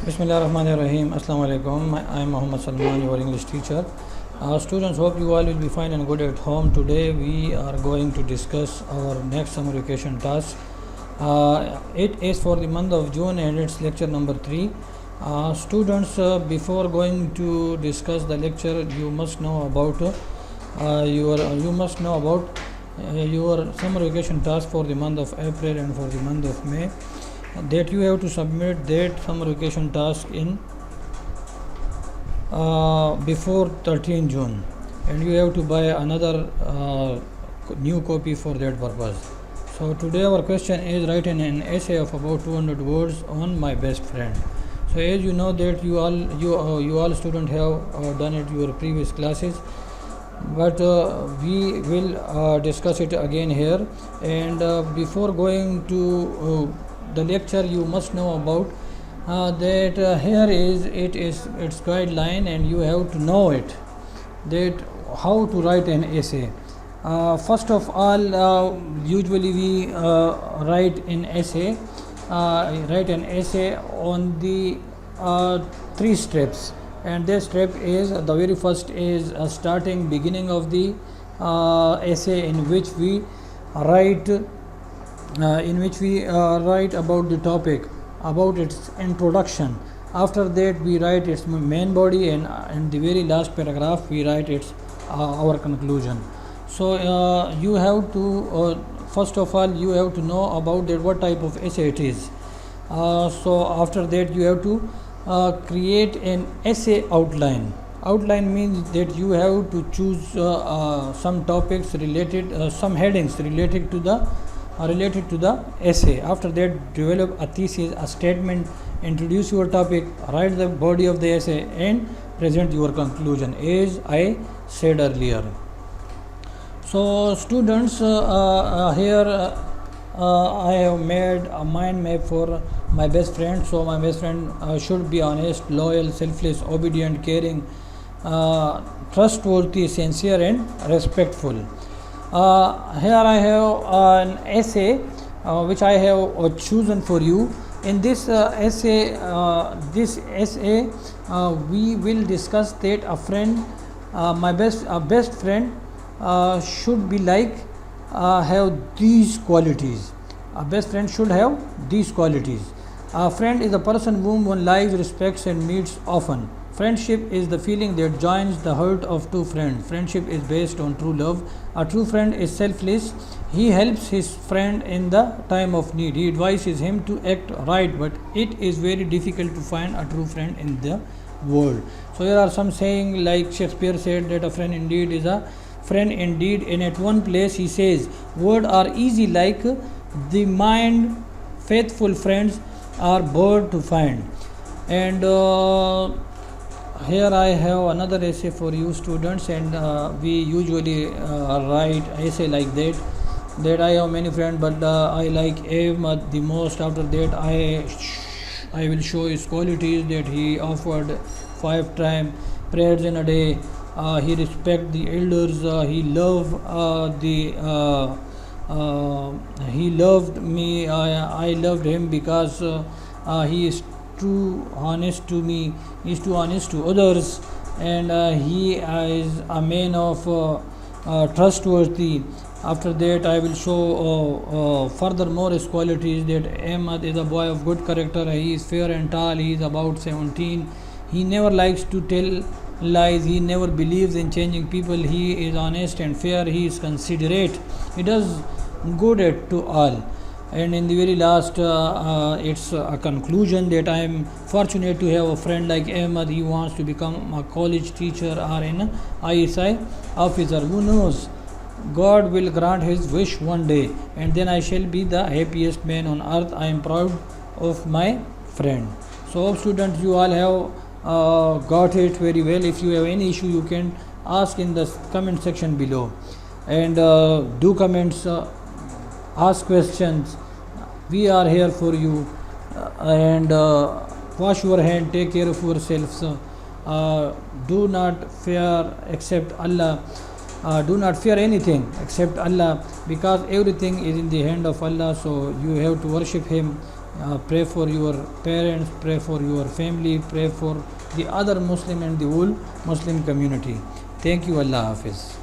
Bismillahirrahmanirrahim. Assalamu alaikum. I am Muhammad Salman, your English teacher. Students, hope you all will be fine and good at home. Today we are going to discuss our next summer vacation task. It is for the month of June and it's lecture number 3. Students, before going to discuss the lecture, you must know about your summer vacation task for the month of April and for the month of May. That you have to submit that summer vacation task in before 13 June, and you have to buy another new copy for that purpose. So today our question is, write an essay of about 200 words on my best friend. So as you know that you all students have done it your previous classes, but we will discuss it again here. And before going to the lecture, you must know about that here is its guideline, and you have to know it, that how to write an essay. First of all, usually we write an essay on the 3 steps, and this step is the very first is starting beginning of the essay, in which we write about the topic, about its introduction. After that we write its main body, and in the very last paragraph we write its our conclusion. So you have to first of all you have to know about that what type of essay it is. So after that you have to create an essay outline. Outline means that you have to choose some topics related, some headings related to the essay. After that, develop a thesis, a statement, introduce your topic, write the body of the essay, and present your conclusion, as I said earlier. So students, here I have made a mind map for my best friend. So my best friend should be honest, loyal, selfless, obedient, caring, trustworthy, sincere, and respectful. Here I have an essay which I have chosen for you. In this essay, we will discuss that a friend, my best friend should be like have these qualities. A best friend should have these qualities. A friend is a person whom one likes, respects, and meets often. Friendship is the feeling that joins the heart of two friends. Friendship is based on true love. A true friend is selfless. He helps his friend in the time of need. He advises him to act right, but it is very difficult to find a true friend in the world. So here are some saying, like Shakespeare said that a friend indeed is a friend indeed, and at one place he says, words are easy like the mind, faithful friends are bored to find. And here I have another essay for you students, and we usually write essay like that I have many friends, but I like Ahmad the most. After that I will show his qualities, that he offered 5 times prayers in a day, he respect the elders, he loved me, I loved him because he is too honest to me, he is too honest to others, and he is a man of trustworthy. After that I will show furthermore his qualities, that Ahmad is a boy of good character, he is fair and tall, he is about 17, he never likes to tell lies, he never believes in changing people, he is honest and fair, he is considerate, he does good to all. And in the very last it's a conclusion, that I am fortunate to have a friend like Ahmad. He wants to become a college teacher or an ISI officer. Who knows, God will grant his wish one day, and then I shall be the happiest man on earth. I am proud of my friend. So students, you all have got it very well. If you have any issue, you can ask in the comment section below, and do comments, ask questions. We are here for you, and wash your hand, take care of yourselves, do not fear except Allah, do not fear anything except Allah, because everything is in the hand of Allah. So you have to worship him pray for your parents, pray for your family, pray for the other Muslim and the whole Muslim community. Thank you. Allah Hafiz.